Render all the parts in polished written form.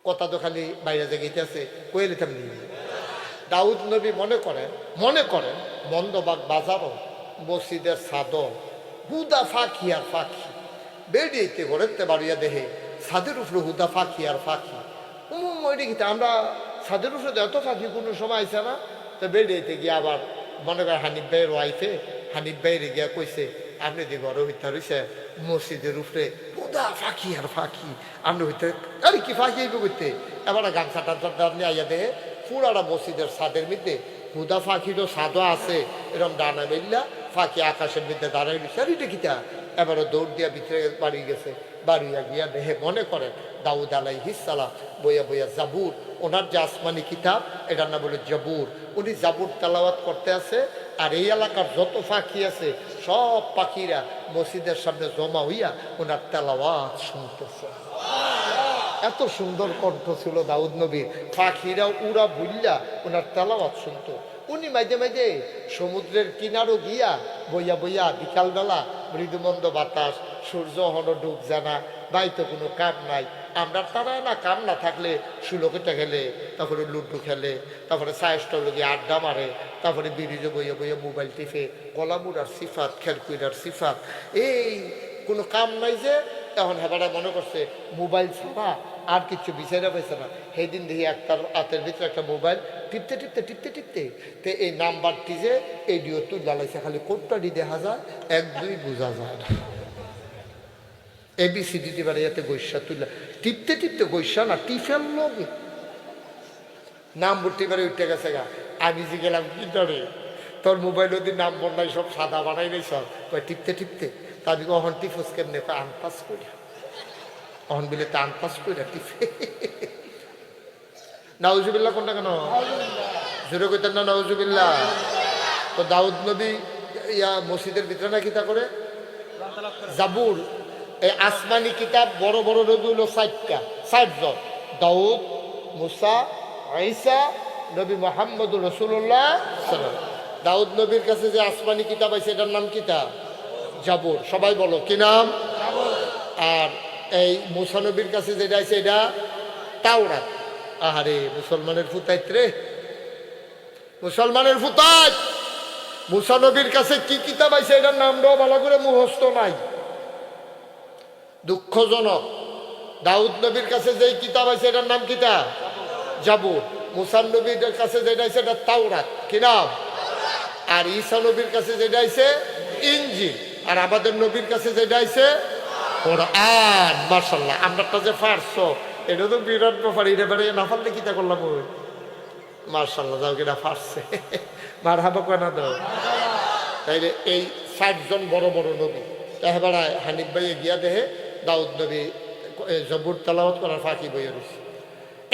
কথা তো খালি বাইরে জায়গাইতেছে কয়ে নিতাম নি। দাউদ নবী মনে করেন মন্দবাগ বাজারও মসজিদের ছাদর হুদা ফাঁকি আর ফাঁকি বেরিয়েতে ঘরেতে বাড়িয়া দেহে ছাদের উপরে হুদা ফাঁকি আর ফাঁকি ওইদিকে আমরা ছাদের উপরে এত ফাঁকি কোনো সময় আইসে না। তো বেরিয়েতে গিয়ে আবার মনে করে হানিফ ভাইয়ের ওয়াইফে হানিফ ভাইয়ের গিয়া কইছে আপনি যে ঘরে হইতে রয়েছে মসজিদের উপরে হুদা ফাঁকি আর ফাঁকি আপনি হইতে আরে কি ফাঁকি হইবে করতে এবার গামছা টামছা নিয়ে আইয়া দেহে পুরাটা মসজিদের ছাদের মধ্যে হুদা ফাঁকিরও ছাদও আছে এরকম ডানা মেললা ফাঁকি আকাশের মধ্যে দাঁড়াই দিচ্ছে আর এটা কিতা এবারও দৌড় দিয়া ভিতরে বাড়ি গেছে বাড়িয়া গিয়া দেহে মনে করেন দাউদ আলাইহিস সালাম বইয়া বইয়া জাবুর ওনার যে আসমানি কিতাব এটার নাম বলে জাবুর উনি জাবুর তেলাওয়াত করতে আছে আর এই এলাকার যত পাখি আছে সব পাখিরা মসজিদের সামনে জমা হইয়া ওনার তেলাওয়াত শুনতেছে। এত সুন্দর কণ্ঠ ছিল দাউদ নবীর, পাখিরা উড়া বুল্লা ওনার তেলাওয়াত শুনতো। উনি মাঝে মাঝে সমুদ্রের কিনারও গিয়া বইয়া বইয়া বিকালবেলা মৃদুমন্দ বাতাস সূর্য হন ডুব জানা বাইতে কোনো কাম নাই আমরা তারা না কাম না থাকলে সুলোকেটা খেলে তারপরে লুডু খেলে তারপরে সায়স্টল গিয়ে আড্ডা মারে তারপরে বিরিজে বইয়া বইয়া মোবাইল টিপে কলামুরার সিফাত খেরকুইরার সিফাত এই কোনো কাম নাই যে তখন হেবাটা মনে করছে মোবাইল ছাড়া আর কিছু বিচারা পাইছে না। সেই দিন দেখি একটার হাতের ভিতরে একটা মোবাইল টিপতে টিপতে টিপতে টিপতে তো এই নাম্বারটি যে এই ডিও তুই জ্বালাইছে খালি কোডটাটি দেখা যায় 1-2 বোঝা যায় না। ABCD টিপারে এতে গৈসা তুললা টিপতে টিপতে গৈসা না টিফেল লগে নাম্বার টিপারে উঠে গেছে গা। আমি যে গেলাম কি ধরে তোর মোবাইল ওদের নাম্বার নাই সব সাদা বানাই নাই সব টিপতে টিপতে তাদের অহন টিফোস কেমনে আনপাস করে অহন বিলে তা আনপাস করে টিপে নাউজুবিল্লাহ কোনটা কেন জোরে কইতেন না নাউজুবিল্লাহ। তো দাউদ নবী ইয়া মসজিদের ভিতরে না কিতা করে জাবুর এই আসমানি কিতাব বড় বড় নবী হলো 60 জন দাউদ মুসা ঈসা নবী মুহাম্মদুর রাসূলুল্লাহ সাল্লাল্লাহু আলাইহি দাউদ নবীর কাছে যে আসমানি কিতাব আছে এটার নাম কিতাব জাবুর। সবাই বলো কি নাম জাবুর। আর এই মুসা নবীর কাছে যেটা আছে এটা তাওরাত। আহারে মুসলমানের ফুতাইত রে মুসলমানের ফুতাইত মুসা নবীর কাছে কি কিতাব আছে এটার নামটাও ভালো করে মুখস্থ নাই। দুঃখজনক দাউদ নবীর কাছে যে কিতাব আছে এটার নাম কিতাব জাবুর। মুসা নবীর কাছে যেটা আছে এটা তাওরাত কি নাম আর ঈসা নবীর কাছে যেটা আছে ইনজিল আর আমাদের নবীর কাছে যেটা আছে কোরআন। মাশাআল্লাহ আমরাটা যে পারছো এটা তো বিরাট ব্যাপার এটা বেড়ে না পারলে কিতা করলাম ওই মাশাআল্লাহ যাও কিনা পারছে মারহাবা কয়না দাও। তাইলে এই 60 জন বড় বড় নবী এবারে হানিফ ভাইয়ে গিয়া দেহে দাউদ নবী জাবুর তেলাওয়াত করার ফাঁকি বইয়ে রয়েছে।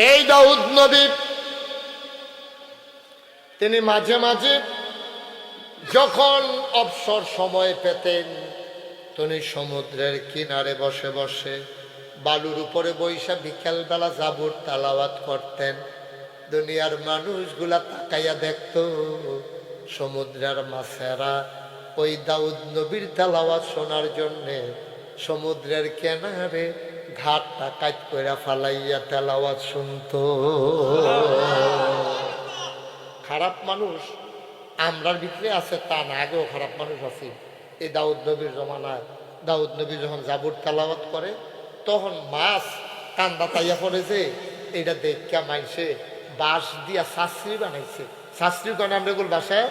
এই দাউদ নবী তিনি মাঝে মাঝে যখন অবসর সময় পেতেন তিনি সমুদ্রের কিনারে বসে বসে বালুর উপরে বৈশা বিকেলবেলা জাবুর তেলাওয়াত করতেন। দুনিয়ার মানুষগুলা তাকাইয়া দেখত সমুদ্রের মাছেরা ওই দাউদ নবীর তেলাওয়াত শোনার জন্যে সমুদ্রের কিনারে ঘাটটা কাট কইরা ফালাইয়া তেলাওয়াত শুনতো। খারাপ মানুষ আমরার ভিতরে আছে তা না, আগেও খারাপ মানুষ আছে। এই দাউদ নবীর জমানায় দাউদ নবী যখন জাবুর তেলাওয়াত করে তখন মাছ কান্দা তাইয়া পড়েছে এটা দেখা মাইছে বাঁশ দিয়া শাস্ত্রী বানাইছে। শাস্ত্রী কারণে আমরা এগুলো বাসায়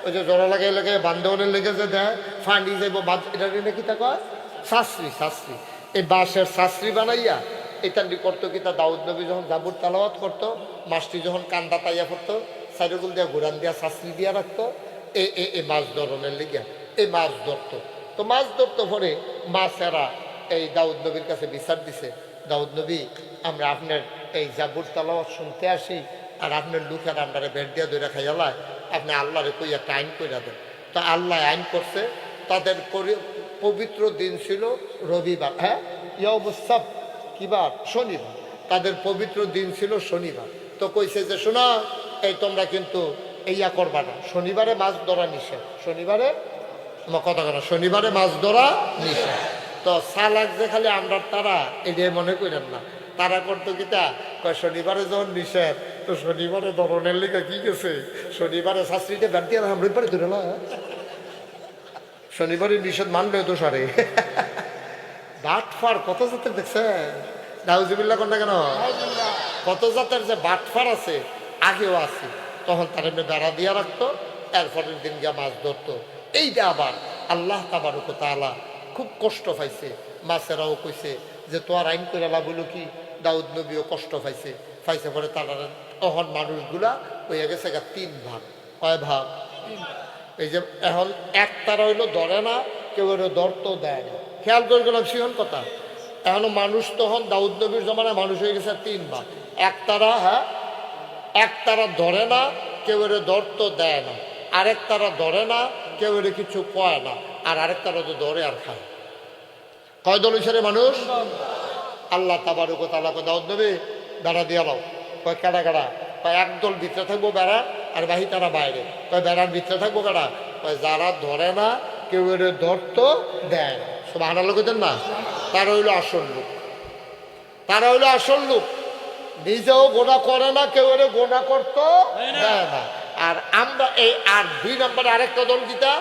ওই যে জড়া লাগাই লাগাই বান্ধবনের লেগে যে দেয় ফান্ডি যাইব এটা কি তা কয় শাস্ত্রী এই বাঁশের শাস্ত্রী বানাইয়া এটা করতো কি তা দাউদ নবী যখন জাবুর তেলাওয়াত করতো মাছটি যখন কান্দা তাইয়া পড়তো সাইডগুল দিয়া ঘুরান দিয়া শাস্ত্রী দিয়া রাখতো এই মাছ ধরনের লেগিয়া এই মাছ ধরতো। তো মাছ ধরতো পরে মাছেরা এই দাউদ নবীর কাছে বিচার দিছে দাউদ নবী আমরা আপনার এই জাবুর তেলাওয়াত শুনতে আসি আর আপনার লোকের আপনারা বেড দিয়া ধরে খাইয়ালায় আপনি আল্লাহরে কই একটা আইন কইরা দেন। তা আল্লাহ আইন করছে তাদের পবিত্র দিন ছিল রবিবার, হ্যাঁ ইয়াউমুস-সাbt কিবার শনিবার, তাদের পবিত্র দিন ছিল শনিবার। তো কইছে যে শোনা এই তোমরা কিন্তু ইয়া করবা না, শনিবারে মাছ ধরা নিষেধ, শনিবারে কথা কথা শনিবারে মাছ ধরা নিষেধ। তো সালাক যে খালি আমরা তারা এটাই মনে করেন না, তারা করতো কিতা কয় শনিবারে যখন নিষেধ তো শনিবারে ধরনের লিখে কি গেছে শনিবারে শাস্ত্রীতে ব্যাট দিয়ে আমরা পারে ধরে না শনিবারে নিষেধ মানবে তো সারে বাটফার কত জাতের দেখছেন নাউজুবিল্লাহ কোনটা কেন কত জাতের যে বাটফার আছে আগেও আছে তখন তার এমনি বেড়া দিয়ে রাখতো এরপরের দিন গিয়ে মাছ ধরতো এইটা আবার আল্লাহ তাবারক ওয়া তাআলা খুব কষ্ট পাইছে মাছেরাও কইছে যে তোর আইন করে লাভ হলো কি দাউদ নবীও কষ্ট পাইছে পরে তারা তখন মানুষগুলা হয়ে গেছে তিন ভাগ কয় ভাগ এই যে এখন একতারা হইলো ধরে না কেউ ধরতেও দেয় না খেয়াল করে গেলাম সিহন কথা এখনো মানুষ তখন দাউদ নবীর জমানায় মানুষ হয়ে গেছে তিন ভাগ একতারা হ্যাঁ একতারা ধরে না কেউ ধরতো দেয় না আরেক তারা ধরে না কেউ কিছু কয় না আর আরেক তারা তো ধরে আর খায় কয় দল হিসেবে মানুষ আল্লাহ তাবারক ওয়া তাআলা দাউদ নবী বেড়া দিয়ে লাও কয় কেডা কেডা কয় একদল ভিতরে থাকবো বেড়া আর বাহি তারা বাইরে কয় বেড়ার ভিতরে থাকবো কেডা কয় যারা ধরে না কেউ ধরতো দেয় না সব আনালো কেতেন না তারা হইলো আসল লোক তারা হইলো আসল লোক নিজেও গোনা করে না কেউ গোনা করতো দেয় না আর আমরা এই আর 2 নম্বরে আরেকটা দল গীতা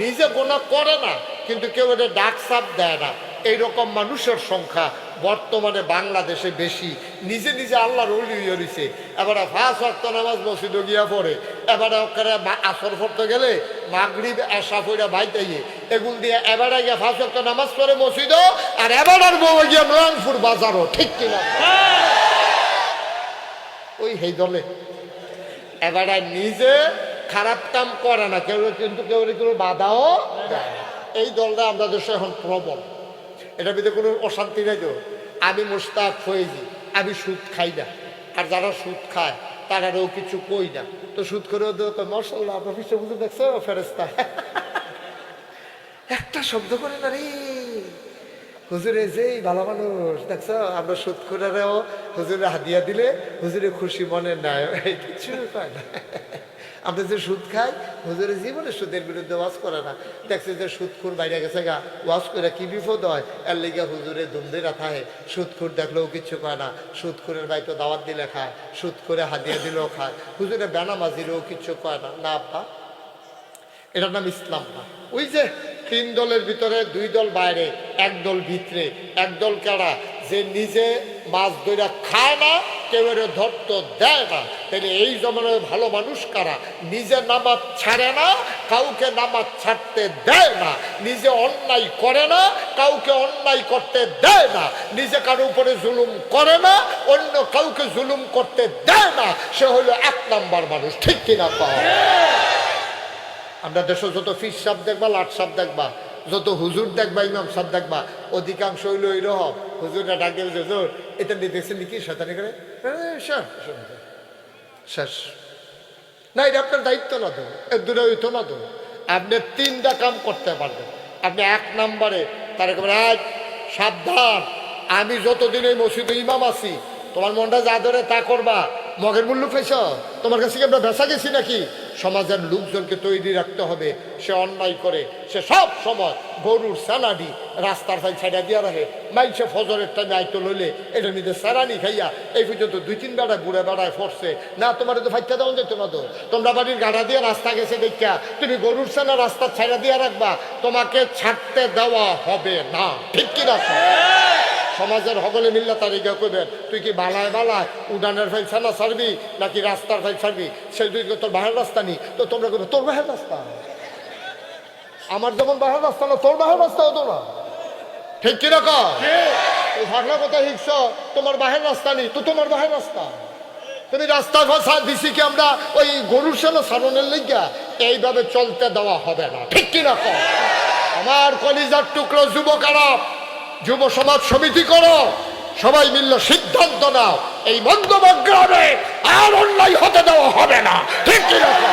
নিজে গোনা করে না কিন্তু কেউ ডাক সাপ দেয় না এইরকম মানুষের সংখ্যা বর্তমানে বাংলাদেশে বেশি নিজে নিজে আল্লাহর ওলি হয়ে রয়েছে এবারে 5 ওয়াক্ত নামাজ মসজিদে গিয়া পড়ে এবারে ওখানে আসর পড়তে গেলে মাগরিব এশা পড়া বাইতে গিয়ে এগুল দিয়ে এবারে গিয়ে 5 ওয়াক্ত নামাজ পড়ে মসজিদও আর এবারের বউ গিয়ে নয়নপুর বাজারও ঠিক কিনা ওই হেই দলে এবারে নিজে খারাপ কাম করে না কেউ কিন্তু কেউ বাধাও দেয় না এই দলটা আমরা দেশে এখন প্রবল এটার ভিতরে কোনো অশান্তি নাই তো আমি মুস্তাক ফয়েজি আমি সুদ খাই না আর যারা সুদ খায় তারাও কিছু কই না তো সুদ করেও তো মাশাআল্লাহ আপনার পিছনে বুঝে দেখছো ফেরেস্তা একটা শব্দ করে না রে হুজুরে যেই ভালো মানুষ দেখছো আমরা সুদ করেও হুজুরে হাদিয়া দিলে হুজুরে খুশি মনে নাই কিছু পায় না আমরা যে সুদ খাই হুজুরে জীবনে সুদের বিরুদ্ধে ওয়াজ করে না দেখছে যে সুদখোর বাইরে গেছে গা ওয়াজ করে কি বিপদ হয় এর লিগে হুজুরে দুমদিরা থাকে সুদখোর দেখলেও কিচ্ছু কয় না সুদখোরের বাইতো দাওয়াত দিলে খায় সুদ করে হাদিয়া দিলেও খায় হুজুরে বেনামাজিলেও কিচ্ছু কয় না না আব্বা এটার নাম ইসলাম না ওই যে 3 দলের ভিতরে 2 দল বাইরে 1 দল ভিতরে 1 দল কারা যে নিজে মাছ ধরে খায় না কেউ ধরতো দেয় না তাহলে এই জমানায় ভালো মানুষ কারা নিজে নামাজ ছাড়ে না কাউকে নামাজ ছাড়তে দেয় না নিজে অন্যায় করে না কাউকে অন্যায় করতে দেয় না নিজে কারো উপরে জুলুম করে না অন্য কাউকে জুলুম করতে দেয় না সে হলো 1 নাম্বার মানুষ ঠিক কিনা পাওয়া আমরা দেশে যত ফিস সাপ দেখবা লাট সাপ দেখবা যত হুজুর দেখবা ইমাম সাপ দেখবা অধিকাংশ হইল এইরকম হুজুররা ডাক দেবে হুজুর এটা নিয়ে দেখছেন কি শয়তানি করে শেষ না এটা আপনার দায়িত্ব না তো এর দূরে হইতো না তো আপনি 3টা কাম করতে পারবেন আপনি 1 নম্বরে তার একেবারে আজ সাবধান আমি যতদিন এই মসজিদে ইমাম আছি তোমার মনটা যা ধরে তা করবা মগের মূল্য পেয়েছ তোমার কাছে কি আমরা বেচা গেছি নাকি সমাজের লোকজনকে তৈরি রাখতে হবে সে অন্যায় করে সে সব সময় গরুর সানাডি রাস্তার সাইড ছাইডা দিয়া রাখে মাইসে ফজরের টাইমে আইতো লইলে এটার মধ্যে সারানি খাইয়া এই পর্যন্ত 2-3 বেড়ায় বুড়ে বেড়ায় ফরছে না তোমার তো ফাইটা দেওয়া যেত না তো তোমরা বাড়ির গাড়া দিয়ে রাস্তা গেছে দেখা তুমি গরুর সানা রাস্তার ছাইডা দিয়া রাখবা তোমাকে ছাড়তে দেওয়া হবে না ঠিক কি না সমাজের সকলে মিল্লা তারিখা কইবেন তুই কি বালায় বালায় উডানের ফাইল ছানা ছাড়বি নাকি রাস্তার ফাইল ছাড়বি সেই দুই তোর বাহের রাস্তা নি তো তোমরা কইবে তোর বাহের রাস্তা আমার যেমন বাহের রাস্তা না তোর বাহের রাস্তা হতো না ঠিক কিরকম ভাগনা কথা হিংস তোমার বাহের রাস্তা নেই তো তোমার বাহের রাস্তা তুমি রাস্তা ঘষা দিছি কি আমরা ওই গরুর সানা সারণের লিগা এইভাবে চলতে দেওয়া হবে না ঠিক কিরকম আমার কলিজার টুকরো যুবকেরা যুব সমাজ সমিতি করো সবাই মিললে সিদ্ধান্ত নাও এই মন্দবাগ গ্রামে আর অন্যায় হতে দেওয়া হবে না ঠিক কি রকম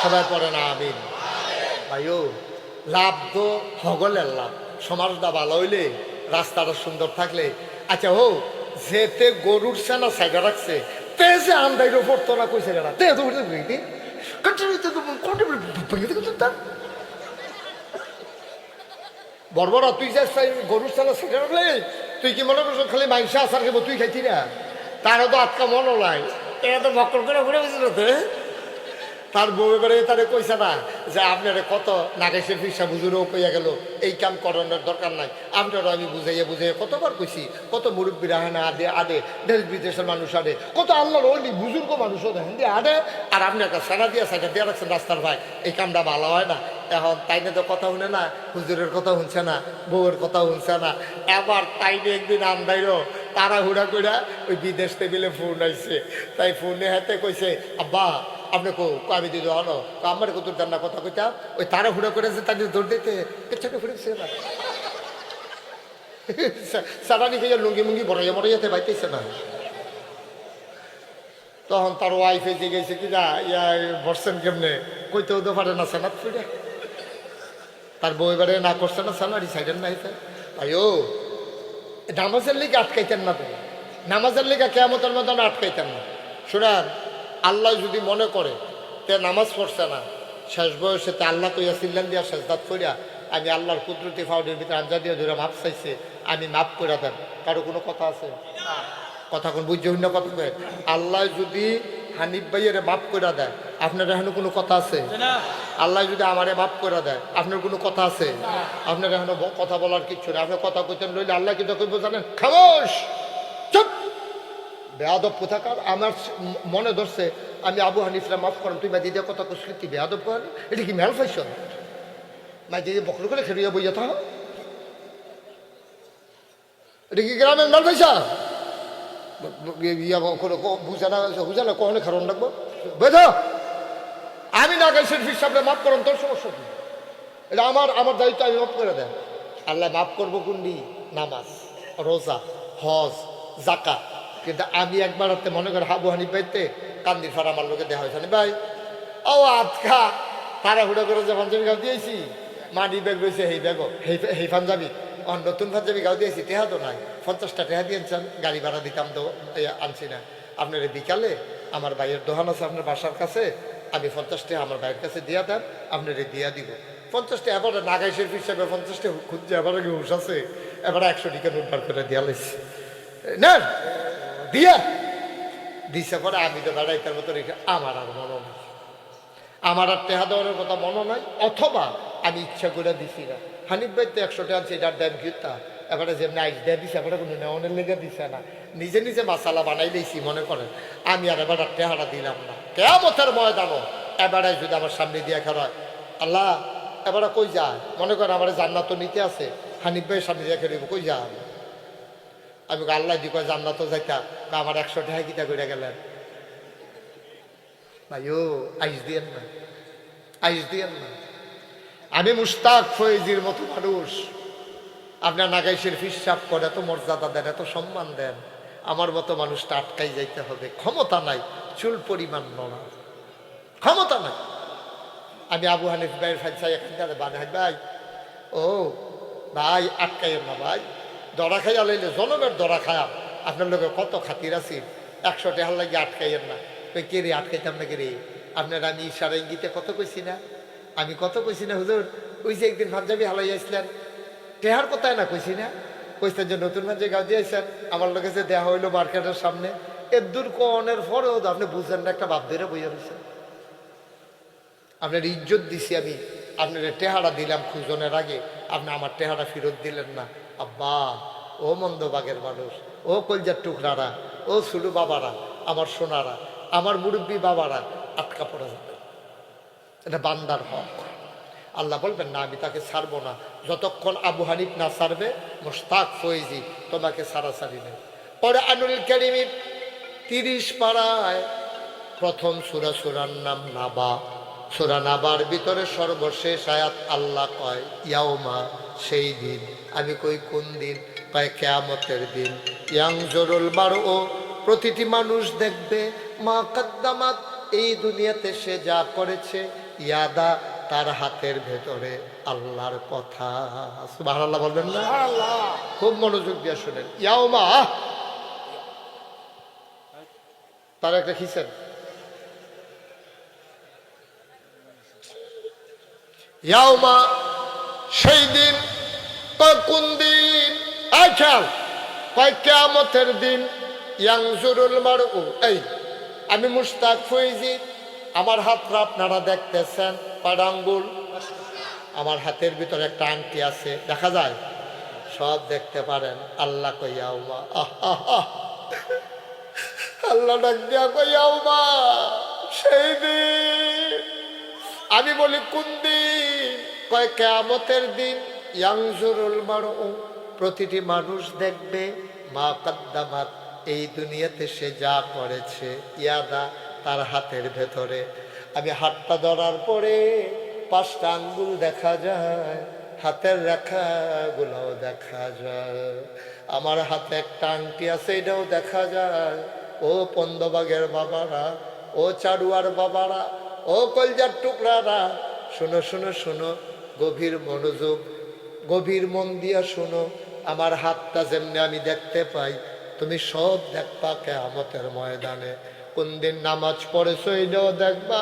সবাই পড়ে না আমিন ভাইও লাভ তো হগলের লাভ, সমাজটা ভালো হইলে, রাস্তাটা সুন্দর থাকলে। আচ্ছা ও যেতে গরুর সেনা সাইডে রাখছে, তে যে আন্দাইর ওপর তোলা কইছে গেলা তে তো বর্বরা তুই যে গরুর সেনা সাইডে রাখলে, তুই কি মনে করছো খালি মাংস আসার খেবো তুই খাইছি না? তারও তো আটকা মনও নাই, এরা তো বক্কর করে ঘুরে গেছিল। তার বউ এবারে তারে কইছে না যে আপনার কত নাগেশের ফিসা বুঝুরেও কইয়া গেল এই কাম করানোর দরকার নাই। আপনারও আমি বুঝাইয়া বুঝাইয়া কতবার কইছি, কত মুরব্বীরা হয় না আদে আদে, দেশ বিদেশের মানুষ আদে, কত আল্লাহর ওই বুজুর্গ মানুষও দেখেন দিয়ে আদে, আর আপনি একটা সারা দিয়া সাইডা দিয়ে রাখছেন রাস্তার ভাই, এই কামটা ভালো হয় না। এখন তাইনে তো কথা শুনে না, হুজুরের কথা শুনছে না, বউয়ের কথা শুনছে না। এবার তাইনে একদিন আমদাইরও তাড়াহুড়া কইরা ওই বিদেশ টেবিলে ফোন আইছে, তাই ফোনে হাতে কইছে আব্বা আপনি আমি দিদি আনো আমার কত রান্না কথা কইতাম, ওই তারা হুড়া করেছে তাদের দৌড় দিতে পেছনে ফুটেছে না সারানি খেয়ে লুঙ্গি মুঙ্গি বড়াইয়া মরাইয়াতে বাইতেছে না। তখন তার ওয়াইফে যে গেছে কি না ইয়া বসছেন কেমনে, কইতেও তো পারে না সানাত ফুটে, তার বউ এবারে না করছে না সানারি সাইডের না হইতে আইও নামাজের লিগে আটকাইতেন না, তো নামাজের লিগে কেয়ামতের মতন আটকাইতেন না। শোনান, আল্লাহ যদি মনে করে তে নামাজ পড়ছে না, শেষ বয়সে তে আল্লাহ কইয়া সিল্লান দিয়া শেষদাত করিয়া আমি আল্লাহর কুদরতি ফাউডের ভিতরে আঞ্জা দিয়ে ধরে মাপ চাইছে, আমি মাপ করে দেন, কারো কোনো কথা আছে? কথা কোন বুঝছে অন্য কথা কয়ে আল্লাহ যদি হানিফ ভাইয়ের মাপ করে দেয়, আপনার এখনো কোনো কথা আছে? আল্লাহ যদি আমারে মাপ করে দেয়, আপনার কোনো কথা আছে? আপনার এখনো কথা বলার কিচ্ছু নেই। আপনার কথা কইতেন লইলে আল্লাহ কিন্তু কইব জানেন, খামোশ চুপ বেয়াদব কোথাকার। আমার মনে ধরছে আমি আবু হানিফরা মাফ করেন, তুই মাঝে দিয়ে কথা কইস তুই বেয়াদব করেন, এটা কি মেল ফাইস মাঝে দিয়ে বকর করে খেলিয়া বইয়া থাক, এটা কি গ্রামের মেল ফাইসা বুঝা না বুঝা না কখনো খারণ রাখবো বেধ। আমি না গাইছেন ফির সামনে মাফ করেন, তোর সমস্যা কি? এটা আমার দায়িত্ব, আমি মাফ করে দেন। আল্লাহ মাফ করবো কোনটি? নামাজ, রোজা, হজ, জাকাত। কিন্তু আমি একবার হাতে মনে করি হাবু হানিফ ভাইতে কান্দির ফার আমার লোকে দেখা হয়েছে ভাই ও আজকা তাড়াহুড়ো করে যে পাঞ্জাবি গাও দিয়েছি, মানি ব্যাগ রয়েছে সেই ব্যাগও সেই পাঞ্জাবি, নতুন পাঞ্জাবি গাও দিয়েছি, টেহা তো নাই, 50টা টেহা দিয়েছেন, গাড়ি ভাড়া দিতাম তো আনছি না। আপনার বিকালে আমার ভাইয়ের দোকান আছে আপনার বাসার কাছে, আমি 50 টাকা আমার ভাইয়ের কাছে দিয়া দেন, আপনার দিয়া দিব 50 টাকা। এবার নাগাইশের হিসাবে 50 টাকা খুঁজছে, এবার হুশ আছে, এবার 100 টাকা নোট বার করে দিয়া লাইছি না দিয়া দিছে। পরে আমি তো বেড়াইতার মতো রেখে আমার আর মনে নাই, আমার আর টেহা দেওয়ার কথা মনে নাই, অথবা আমি ইচ্ছা করে দিছি না। হানিফ ভাই তো 100 টাকা আছে, এটার দাম কিতা এবারে যেমনি আইস দেয়া দিছে, এবারে কোনো নেওয়ানের লেগে দিছে না, নিজে নিজে মশালা বানাই দিয়েছি মনে করেন। আমি আর এবার টেহারা দিলাম না, কেয়ামতের ময়দানও এবারে যদি আমার সামনে দিয়ে খেলায় আল্লাহ এবারে কই যায়, মনে করেন আমার জান্নাত নিতে আছে, হানিফ ভাইয়ের সামনে দিয়ে খেলিব, কই যা আমি আল্লাহ দি কয় জান্নাত যাইতা, আমার 100 টাকা কিতা করে গেলেন ভাই, ও আইস দিয়েন না, আইস দিয়েন না। আমি মুশতাক ফয়েজির মতো মানুষ, আপনার নাগাইশের ফিসাব করে এত মর্যাদা দেন, এত সম্মান দেন, আমার মতো মানুষটা আটকাই যাইতে হবে, ক্ষমতা নাই, চুল পরিমাণ নড়া ক্ষমতা নাই। আমি আবু হানিফ ভাইয়ের ফাইসাই এখানকার বানাই ভাই, ও ভাই আটকাইয়েন না ভাই, দরা খাইয়া লইলে জনমের দরা খায়া আপনার লোকে কত খাতির আছি, 100 টাকা লাগিয়ে আটকাইয়েন না। কে রে আটকাইতাম না কে রে, আপনার আমি ইশারা ইঙ্গিতে কত কইছি না, আমি কত কইছি না হুজুর, ওই যে একদিন পাঞ্জাবি হালাই আসলেন টেহার কোথায় না কইছি না, কইছেন যে নতুন পাঞ্জাবি গাও দিয়েছেন, আমার লোকে যে দেওয়া হইলো মার্কেটের সামনে, এর দূর কনের পরেও আপনি বুঝলেন না, একটা বাপ ধরে বইয়া রয়েছেন। আপনার ইজ্জত দিছি আমি, আপনার টেহারা দিলাম খুঁজনের আগে, আপনি আমার টেহারা ফেরত দিলেন না। আব্বা, ও মন্দবাগের মানুষ, ও কলজার টুকরারা, ও সুলু বাবারা, আমার সোনারা, আমার মুরব্বী বাবারা, আটকা পড়ে যাবে, এটা বান্দার হক। আল্লাহ বলবেন না আমি তাকে ছাড়বো না, যতক্ষণ আবু হানিফ না ছাড়বে মুশতাক ফয়েজি তোমাকে ছাড়াছাড়ি নেই। পরে আনুল কারিমের 30 পাড়ায় প্রথম সূরার নাম নাবা, সূরা নাবার ভিতরে সর্বশেষ আয়াত আল্লাহ কয় ইয়াউমা, সেই দিন। আমি কই কোন দিন? কয় কিয়ামতের দিন। ইয়ানজুরুল মারউ, প্রতিটি মানুষ দেখবে, মা কাদ্দামাত, এই দুনিয়াতে সে যা করেছে, ইয়াদা, তার হাতের ভেতরে আল্লাহর কথা। সুবহানাল্লাহ বলবেন না? খুব মনোযোগ দিয়ে শুনেন। ইয়াউমা, তার একটা খিসেন, ইয়াউমা সেই দিন, কোন দিন? আচ্ছা, কিয়ামতের দিন। ইয়ানজুরুল মারউ, এই আমি মুশতাক ফৈজি, আমার হাতটা আপনারা দেখতেছেন, কয়টা আঙ্গুল? আমার হাতের ভিতরে একটা আংটি আছে, দেখা যায়? সব দেখতে পারেন। আল্লাহ কইয়াউমা, আল্লাহ ডাক দিয়া কইয়াউমা সেই দিন। আমি বলি কোন দিন? কয় কিয়ামতের দিন। ইয়ানজুরুল মারউ, প্রতিটি মানুষ দেখবে মা কদ্দামাত, এই দুনিয়াতে সে যা করেছে, ইয়াদা, তার হাতের ভেতরে। আমি হাতটা ধরার পরে 5টা আঙ্গুল দেখা যায়, হাতের রেখাগুলোও দেখা যায়। আমার হাতে একটা আংটি আছে, এটাও দেখা যায়। ও পন্দবাগের বাবারা, ও চারুয়ার বাবারা, ও কলজার টুকরারা, শোনো শোনো শোনো, গভীর মনোযোগ, গভীর মন দিয়া শোনো। আমার হাতটা যেমনি আমি দেখতে পাই, তুমি সব দেখবা কিয়ামতের ময়দানে। কোন দিন নামাজ পড়েছো এটাও দেখবা,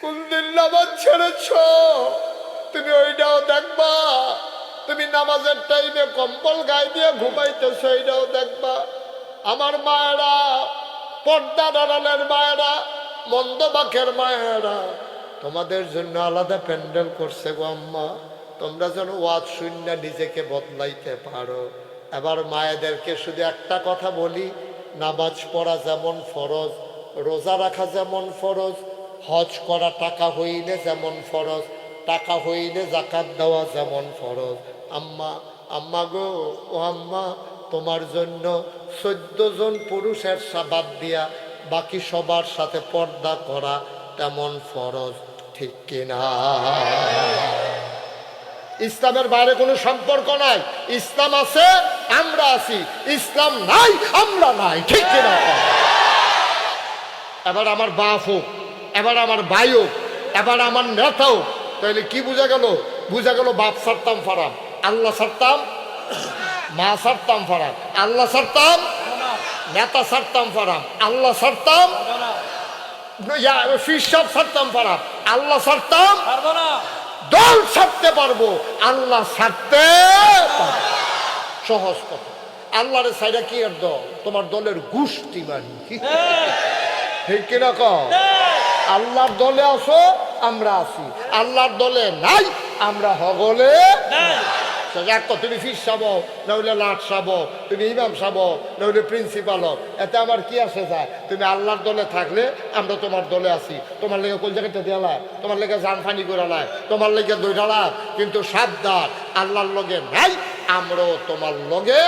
কোন দিন নামাজ ছেড়েছ তুমি ওইটাও দেখবা, তুমি নামাজের টাইমে কম্বল গায়ে দিয়ে ঘুমাইতেছো এটাও দেখবা। আমার মায়েরা, পর্দার আড়ালের মায়েরা, মন্দবাকের মায়েরা, তোমাদের জন্য আলাদা প্যান্ডেল করছে গো আম্মা, তোমরা যেন ওয়াজ শূন্য নিজেকে বদলাইতে পারো। এবার মায়েদেরকে শুধু একটা কথা বলি, নামাজ পড়া যেমন ফরজ, রোজা রাখা যেমন ফরজ, হজ করা টাকা হইলে যেমন ফরজ, টাকা হইলে যাকাত দেওয়া যেমন ফরজ। আম্মা, আম্মা গো, ও আম্মা, তোমার জন্য 14 জন পুরুষের বাদ দিয়া বাকি সবার সাথে পর্দা করা তেমন ফরজ, ঠিক কিনা? ইসলামের বাইরে কোনো সম্পর্ক নাই। ইসলাম আছে, আমরা আছি, ইসলাম নাই, আমরা নাই, ঠিক কিনা? এবার আমার বাপ হোক, এবার আমার ভাই হোক, এবার আমার নেতা হোক, তাহলে কি বোঝা গেল? বোঝা গেল বাপ ছাড়তাম ফারাম, আল্লাহ ছাড়তাম, মা ছাড়তাম ফারাম, আল্লাহ ছাড়তাম, নেতা ছাড়তাম ফারাম, আল্লাহ ছাড়তাম, ফিরসাব ছাড়তাম ফারাম, আল্লাহ ছাড়তাম, দল ছাড়তে পারবো, আল্লাহ ছাড়তে পারবো। সহজ কথা। আল্লাহর সাইডা কি এর দল? তোমার দলের গোষ্ঠী বাড়ি, ঠিক কিনা কও? আল্লাহর দলে আসো, আমরা আছি। আল্লাহর দলে নাই, আমরা হগলে। তুমি ফিস সাব, নইলে লাট সাব, তুমি ইমাম সাব, নইলে প্রিন্সিপাল, এতে আমার কি আসে যায়? তুমি আল্লাহর দলে থাকলে আমরা তোমার দলে আছি। তোমার লেগে কোন জায়গাটা দেওয়ালায়, তোমার লেগে জানফানি করালায়, তোমার লেগে দৈড়ালা, কিন্তু সাবধান, আল্লাহর লগে নাই, আমরাও তোমার লগে।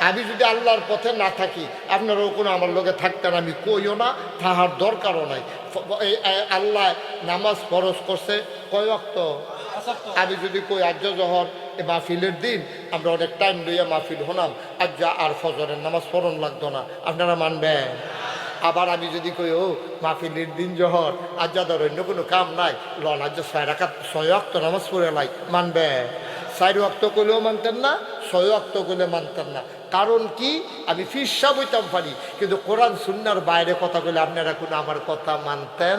আমি যদি আল্লাহর পথে না থাকি, আপনারাও কোনো আমার লগে থাকতেন, আমি কইও না, তাহার দরকারও নাই। আল্লাহ নামাজ ফরজ করছে কয় ওয়াক্ত? আমি যদি কই আজ জহর মাহফিলের দিন আমরা অনেক টাইম লইয়া মাহফিল হলাম, আজ আর ফজরের নামাজ পড়ন লাগতো না, আপনারা মানবেন? আবার আমি যদি কই ও মাহফিলের দিন জহর আজ যাদের অন্য কোনো কাম নাই, লন আজ 6 ওয়াক্ত নামাজ পড়ে লাই, মানবেন? 4 ওয়াক্ত করলেও মানতেন না, 6 ওয়াক্ত করলে মানতেন না। কারণ কি? আমি ফিরসা বইতাম পারি, কিন্তু কোরআন সুন্নাহর বাইরে কথা কইলে আপনারা কোনো আমার কথা মানতেন?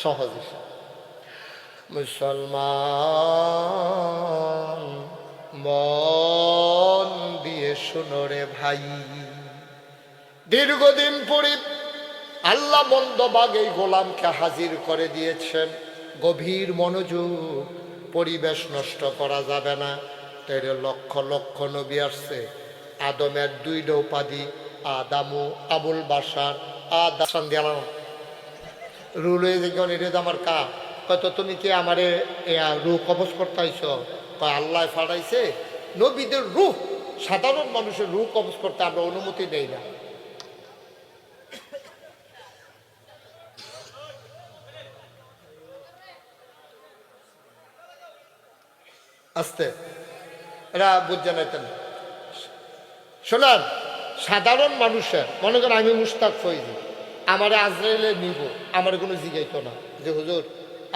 সহজ হিসাব। মুসলমান মন দিয়ে শুনো রে ভাই, দীর্ঘদিন পরে আল্লাহ মন্দবাগে গোলামকে হাজির করে দিয়েছেন। গভীর মনোযোগ, পরিবেশ নষ্ট করা যাবে না। তাই লক্ষ লক্ষ নবী আসছে। আদমের 2টা উপাধি, আদামু, আবুল বাসার, আদাসান দিলাম রুল হয়ে দেখুন, এটা আমার কা। হয়তো তুমি কি আমারে রুহ কবজ করতে আইস? আল্লাহ ফাটাইছে। নবীদের রুহ, সাধারণ মানুষের রুহ কবজ করতে আমরা অনুমতি দেই না। আস্তে, এরা বুঝে নাইতেন। শোনান, সাধারণ মানুষের, মনে করেন আমি মুশতাক ফৈজি, আমার আজরাইলে নিব, আমার কোনো জিগাইতো না যে হুজুর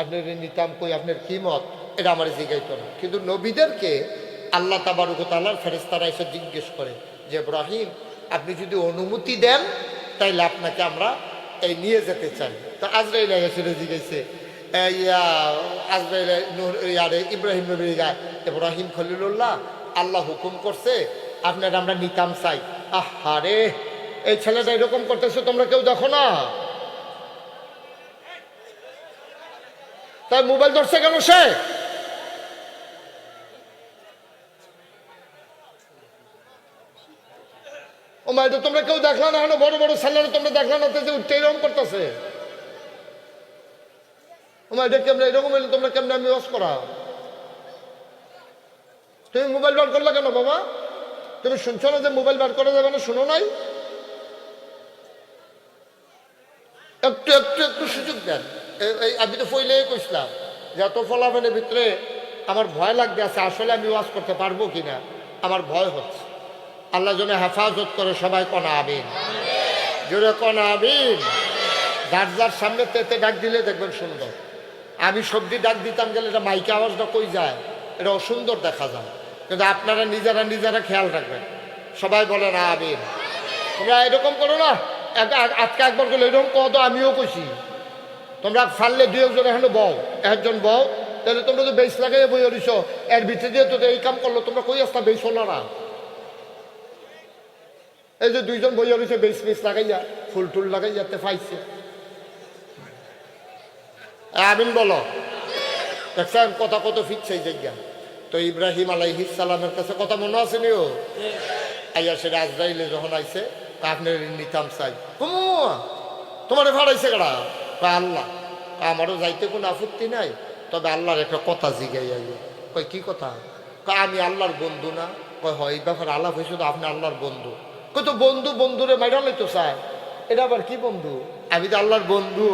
আপনার নিতাম কই, আপনার কি মত, এটা আমার জিগাইতো না। কিন্তু নবীদেরকে আল্লাহ তাবারক ওয়া তাআলার ফেরেশতারা এসে জিজ্ঞেস করে যে ইব্রাহিম আপনি যদি অনুমতি দেন তাইলে আপনাকে আমরা এই নিয়ে যেতে চাই। তো আজরাইল এসে জিজ্ঞাসে আজরাইল ইব্রাহিম নবীর গায় ইব্রাহিম খলিলুল্লাহ আল্লাহ হুকুম করছে আপনার আমরা নিতাম চাই। আহারে এই ছেলেটা এরকম করতেছে তোমরা কেউ দেখো না, তাই মোবাইল ধরছে কেন সে? ও মা, এটা তোমরা কেউ দেখলা না? এখন বড় বড় ছেলেরা তোমরা দেখলা না যে উঠতে এরকম করতেছে? ও মা, এটা কেমন এরকম হইলে তোমরা কেমন আমি ওয়াজ করা? তুমি মোবাইল বার করলা কেন বাবা? তুমি শুনছো না যে মোবাইল বার করা যাবে না? শুনো নাই? একটু একটু একটু সুযোগ দেন। আমি তো পইলেই কইছিলাম যে এত ফলাফলের ভিতরে আমার ভয় লাগতে আছে, আসলে আমি ওয়াজ করতে পারবো কিনা আমার ভয় হচ্ছে। আল্লাহ যেন হেফাজত করে, সবাই কনা আমিন, জোরে কনা আমিন। যার যার সামনে তেতে ডাক দিলে দেখবেন সুন্দর। আমি সবজি ডাক দিতাম গেলে এটা মাইকে আওয়াজটা কই যায়, এটা অসুন্দর দেখা যায়। কিন্তু আপনারা নিজেরা নিজেরা খেয়াল রাখবেন, সবাই বলেন আমিন। তোমরা এরকম করো না, আজকে একবার করলে এরকম কত আমিও কইছি। তোমরা ফাললে দুই একজন এখানে বও, একজন বও, তাহলে তোমরা তো বেশ লাগাই বই অরিস, এর ভিতরে দিয়ে তো এই কাম করলো, তোমরা কই আসতা বেশ হলো না? এই যে দুইজন বই অরিসে বেশ বেশ লাগাইয়া ফুল টুল লাগাই যাতে পাইছে। আমিন বলো। দেখছেন কথা কত ফিরছে এই জায়গা। তো ইব্রাহিম আলাইহিস সালামের কাছে কথা মনে আছে নি? ও আইয়া সে আজরাইলে যখন আইছে আপনার নিতাম চাই, তোমার ভাড়াইছে কারা? আল্লাহ। আমারও যাইতে কোনো আপত্তি নাই, তবে আল্লাহর একটা কথা জিগাই আইয়া। কয় কি কথা? আমি আল্লাহর বন্ধু না? কয় হয় এই ব্যাপারে আল্লাহ হয়েছে তো আপনি আল্লাহর বন্ধু। কত বন্ধু বন্ধুরে মাইরালে তো চায়, এটা আবার কি বন্ধু? আমি তো আল্লাহর বন্ধু,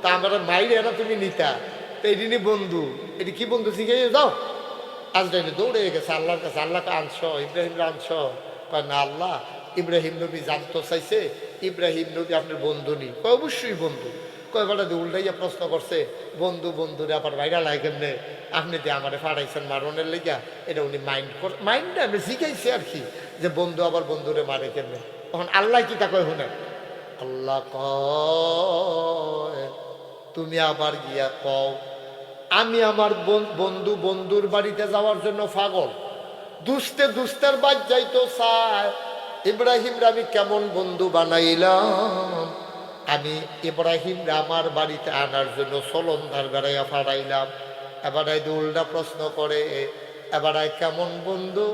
তা আমার মাইরে না তুমি নিতা, তো এটি বন্ধু, এটি কি বন্ধু জিগাই যাও। আজরাইলে দৌড়ে গেছে আল্লাহর কাছে, আল্লাহকে আনছ, ইব্রাহিমরা আনছ? কয় না আল্লাহ, ইব্রাহিম নবী জানতে চাইছে ইব্রাহিম নবী আপনার বন্ধু নি। কয় অবশ্যই বন্ধু। কয় বেড়া উল্টাইয়া প্রশ্ন করছে বন্ধু বন্ধুরে আবার বাইরা লাগে কেমনে? আপনি যে আমারে ফাড়াইছেন মারণের লেগা, এটা উনি মাইন্ডটা আমি শিখাইছি আর কি, যে বন্ধু আবার বন্ধুরে মারে কেমনে। তখন আল্লাহ কি তা কয় শুনেন, আল্লাহ কয় তুমি আবার গিয়া কও আমি আমার বন্ধু বন্ধুর বাড়িতে যাওয়ার জন্য পাগল, দুস্তে দুস্তের বাদ যাইতো চায়। ইব্রাহিমরা আমি কেমন বন্ধু বানাইলাম, আমি ইব্রাহিমরা আমার বাড়িতে আনার জন্য সলন্দার বেড়াইয়া ফাড়াইলাম। এবার উল্টা প্রশ্ন করে, এবার কেমন বন্ধু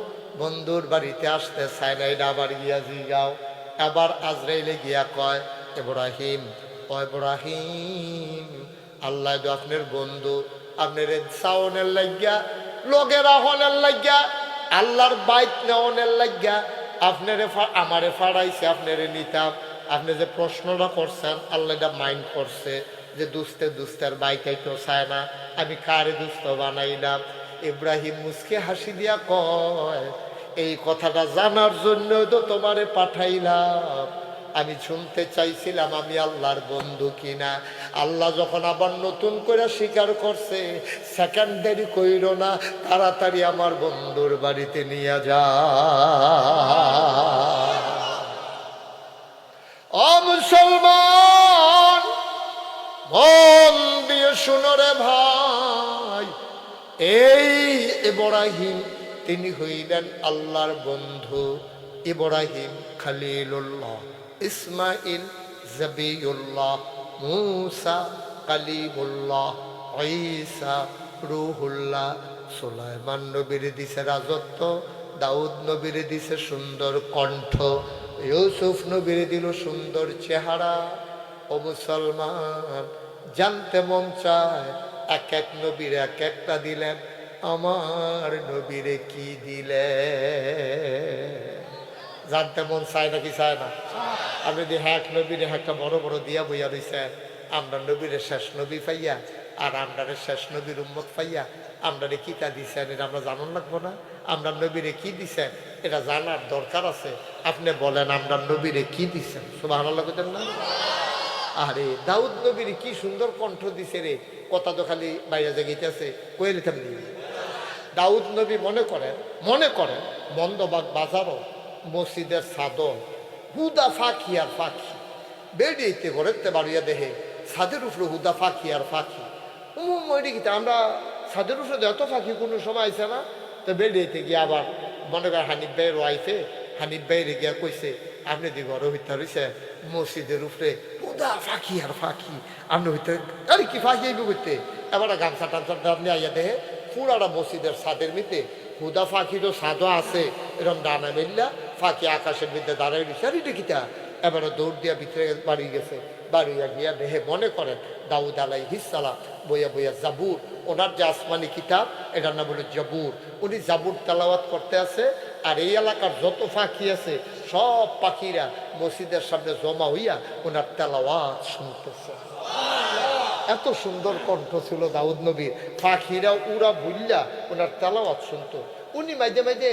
বন্ধুর বাড়িতে আসতে চায় না, এটা আবার গিয়া জিগাও। এবার আজরাইলে গিয়া কয় ইব্রাহিম, ও ইব্রাহিম আল্লাহ তো আপনার বন্ধু, আপনার সাউনের লাগিয়া লগের আহনের লাগিয়া আল্লাহর বাইত নেওয়ানের লাগিয়া আপনারে আমারে ফাড়াইছে, আপনারে নিতাম। আপনি যে প্রশ্নটা করছেন আল্লাহ এটা মাইন্ড করছে যে দুস্তে দুস্তের বাইকাইতো চায় না, আমি কারে দুস্থ বানাইলাম। ইব্রাহিম মুসকে হাসি দিয়া কয় এই কথাটা জানার জন্য তো তোমারে পাঠাইলাম, আমি শুনতে চাইছিলাম আমি আল্লাহর বন্ধু কিনা। আল্লাহ যখন আবার নতুন করে স্বীকার করছে, সেকেন্ড দেরি কইরো না, তাড়াতাড়ি আমার বন্ধুর বাড়িতে নিয়ে যা। ও মুসলমান মন দিয়ে শুনো রে ভাই, এই ইব্রাহিম তিনি হইলেন আল্লাহর বন্ধু। ইব্রাহিম খলিলুল্লাহ, ইসমাইল জবিউল্লাহ, মুসা কালিমুল্লাহ, ঈসা রুহুল্লাহ। সুলাইমান নবীর দিছে রাজত্ব, দাউদ নবীর দিছে সুন্দর কণ্ঠ, ইউসুফ নবীর দিল সুন্দর চেহারা। ও মুসলমান জানতে মন চায় এক এক নবীর এক একটা দিলেন, আমার নবীরে কি দিলে জানতে মন চায় নাকি চায় না? আপনি যদি এক নবীরে একটা বড় বড় দিয়া বইয়া দিয়েছেন, আমরা নবীরে শেষ নবী পাইয়া আর আমরারে শেষ নবীর উম্মত পাইয়া আমরারে কিতা দিছেন এটা আমরা জানান লাগবো না? আমরা নবীরে কি দিছেন এটা জানার দরকার আছে। আপনি বলেন আমরা নবীরে কি দিছেন? সুবহানাল্লাহ কইতেন না? আরে দাউদ নবীর কি সুন্দর কণ্ঠ দিছে রে, কথা তো খালি বাইরে জায়গাইতেছে কয়ে নিতাম নি। দাউদ নবী মনে করেন বন্দবাগ বাজারও মসজিদের সাদর হুদা ফাঁকি আর ফাঁকি বেড়িয়েতে ঘরেতে বাড়িয়া দেহে ছাদের উপরে হুদা ফাঁকি আর ফাঁকি মরিকিতে আমরা ছাদের উপরে এত ফাঁকি কোনো সময় আইসে না। তো বেড়িয়েতে গিয়ে আবার মনে করেন হানিফ ভাইয়ের ওয়াইফে হানিফ ভাইয়ের গিয়া কইছে আপনি দি ঘরে হইতে রয়েছে মসজিদের উপরে হুদা ফাঁকি আর ফাঁকি আপনি হইতে আরে কি ফাঁকি আইব করতে এবার গামছা টামছা আপনি আইয়া দেহে পুরাটা মসজিদের ছাদের মিতে হুদা ফাঁকিরও সাদা আছে এরকম ডানা মেললা ফাঁকি আকাশের মধ্যে দাঁড়াই দিচ্ছে আর এটা কিতা এবারে দৌড় দিয়া ভিতরে বাড়ি গেছে, বাড়িয়া গিয়া দেহে মনে করেন দাউদ আলাইহিস সালাম বইয়া বইয়া জাবুর ওনার যে আসমানি কিতাব এটার নাম হলো জাবুর, উনি জাবুর তেলাওয়াত করতে আছে। আর এই এলাকার যত পাখি আছে সব পাখিরা মসজিদের সামনে জমা হইয়া ওনার তেলাওয়াত শুনতেছে। এত সুন্দর কণ্ঠ ছিল দাউদ নবীর, পাখিরা উড়া ভুল্লা ওনার তেলাওয়াত শুনতো। উনি মাঝে মাঝে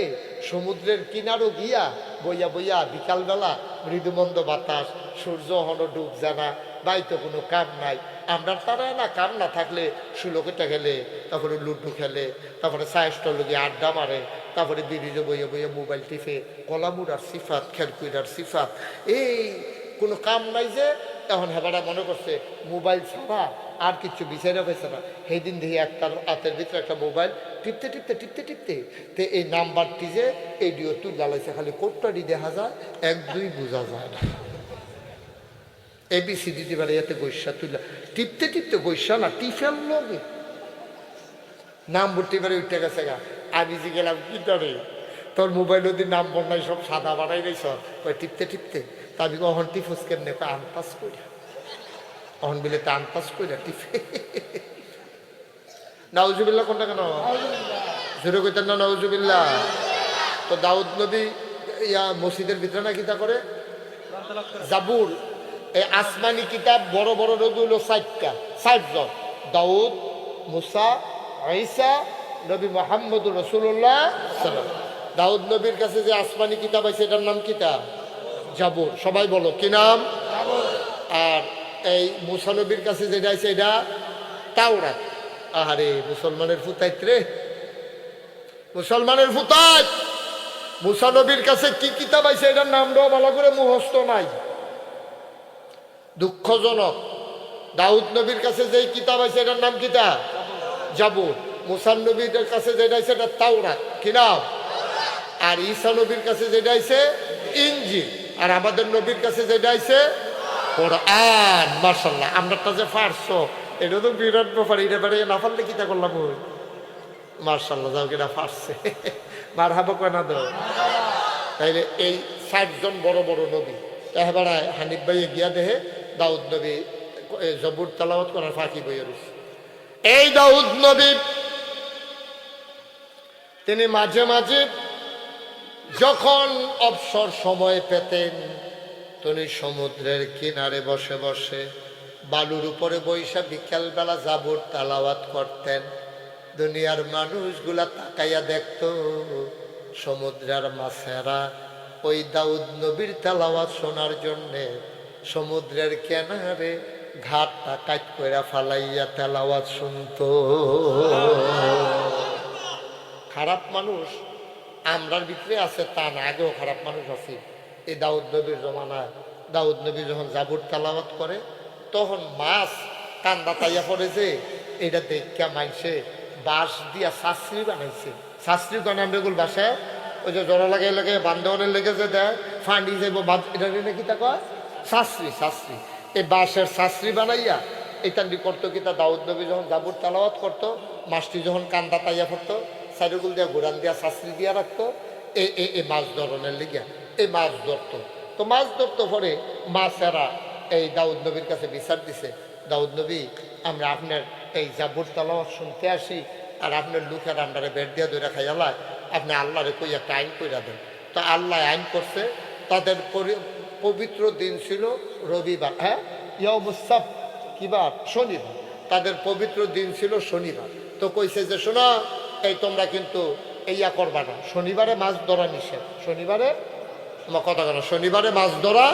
সমুদ্রের কিনারও গিয়া বইয়া বইয়া বিকালবেলা মৃদুমন্দ বাতাস, সূর্য হলো ডুব জানা, বাড়িতে কোনো কাম নাই, আমরা তারা না কাম না থাকলে সুলোকেটা খেলে, তারপরে লুডু খেলে, তারপরে সায়স্টল গিয়ে আড্ডা মারে, তারপরে বিরিজে বইয়া বইয়া মোবাইল টিপে, কলামুরার সিফাত খেলকুইরার সিফাত, এই কোনো কাম নাই যে এখন হেবারা মনে করছে মোবাইল ছাড়া আর কিছু বিচারে পেয়েছে না। সেই দিন দেখি একটা হাতের ভিতরে একটা মোবাইল টিপতে টিপতে টিপতে টিপতে তে এই নাম্বারটি যে এইডিও তুল জ্বালাইছে, খালি কোটটাটি দেখা যায়, 1-2 বোঝা যায় না। ABCD দিবারে এতে গৈসা তুলা টিপতে টিপতে গৈসা না টিফেল লগে নাম্বার টিপারে উঠে গেছে গা। আমি যে গেলাম কি করে তোর মোবাইল ওদের নাম্বার নাই সব সাদা বানাই রয়েছ টিপতে টিপতে, তা আমি অহন টিফুস কেমনে আনপাস করি অহন বিলে তা আনপাস করি টিপে। নাউজুবিল্লাহ কোনটা কেন জোরে কইতেন না নাউজুবিল্লাহ। তো দাউদ নবী ইয়া মসজিদের ভিতরে না কিতা করে জাবুর, এই আসমানি কিতাব বড় বড় নবী হলো 4টা, 60 জন, দাউদ, মুসা, ঈসা, নবী মুহাম্মদুর রাসূলুল্লাহ সাল্লাল্লাহু আলাইহি ওয়াসাল্লাম। দাউদ নবীর কাছে যে আসমানি কিতাব আছে এটার নাম কিতাব জাবুর, সবাই বলো কি নাম জাবুর। আর এই মুসা নবীর কাছে যেটা আছে এটা তাওরাত। আরে মুসলমানের ফুতাইত রে, মুসলমানের ফুতাইত। মুসা নবীর কাছে কি কিতাব আছে এটার নামটাও ভালো করে মুখস্থ নাই, দুঃখজনক। দাউদ নবীর কাছে যে কিতাব আছে এটার নাম কিতাব জাবুর, মুসা নবীর কাছে যেটা আছে এটা তাওরাত, কি নাম। আর ঈসা নবীর কাছে যেটা আছে ইনজিল, আর আমাদের নবীর কাছে যেটা আছে কোরআন। মাশাআল্লাহ, আমরাটা যে পারছো এটা তো বিরাট ব্যাপার, এটা বারে না পারলে কিতা করলাম ওই। মাশাআল্লাহ, যাও কিনা পারছে, মারহাবা কয় না দাও। তাইলে এই 60 জন বড় বড় নবী এবার হানিফ ভাইয়ে গিয়া দেহে দাউদ নবী জবুর তেলাওয়াত করার ফাঁকি বইয়ে রয়েছে। এই দাউদ নবী তিনি মাঝে মাঝে যখন অবসর সময় পেতেন তিনি সমুদ্রের কিনারে বসে বসে বালুর উপরে বৈশা বিকালবেলা জাবুর তেলাওয়াত করতেন। দুনিয়ার মানুষগুলা তাকাইয়া দেখতো সমুদ্রের মাছেরা ওই দাউদ নবীর তেলাওয়াত শোনার জন্যে সমুদ্রের কিনারে ঘাটটা কাট কইরা ফালাইয়া তেলাওয়াত শুনতো। খারাপ মানুষ আমরার ভিতরে আছে তা না, আগেও খারাপ মানুষ আছে। এই দাউদ নবীর জমানায় দাউদ নবী যখন জাবুর তেলাওয়াত করে তখন মাছ কান্দা তাইয়া পড়েছে, এটা দেখা মাইছে বাঁশ দিয়া শাস্ত্রী বানাইছে। শাস্ত্রী কারণ আমরা এগুলো বাসায় ওই যে জড়া লাগাই লাগে বান্ধবনের লেগে যে দেয় ফান্ডি যাইব, এটা নাকি তা কয় শাস্ত্রী। শাস্ত্রী এই বাঁশের শাস্ত্রী বানাইয়া এটা করতো কি তা দাউদ নবী যখন জাবুর তেলাওয়াত করতো, মাছটি যখন কান্দা তাইয়া পড়তো সাইডগুল দিয়া ঘুরান দিয়া শাস্ত্রী দিয়া রাখতো এই মাছ ধরনের লেগিয়া এই মাছ ধরতো। তো মাছ ধরতো পরে মাছেরা এই দাউদ নবীর কাছে বিচার দিছে, দাউদ নবী আমরা আপনার এই জাবুর তেলাওয়াত শুনতে আসি আর আপনার লোকের আন্ডারে বেড দিয়া ধরে খাইয়ালায়, আপনি আল্লাহরে কই একটা আইন কইরা দেন। তো আল্লাহ আইন করছে, তাদের পবিত্র দিন ছিল রবিবার, হ্যাঁ ইয়াউমুস-সাbt কিবার শনিবার, তাদের পবিত্র দিন ছিল শনিবার। তো কইছে যে শোনো এই তোমরা কিন্তু ইয়া করবা না, শনিবারে মাছ ধরা নিষেধ, শনিবারে আমার কথা কেন, শনিবারে মাছ ধরা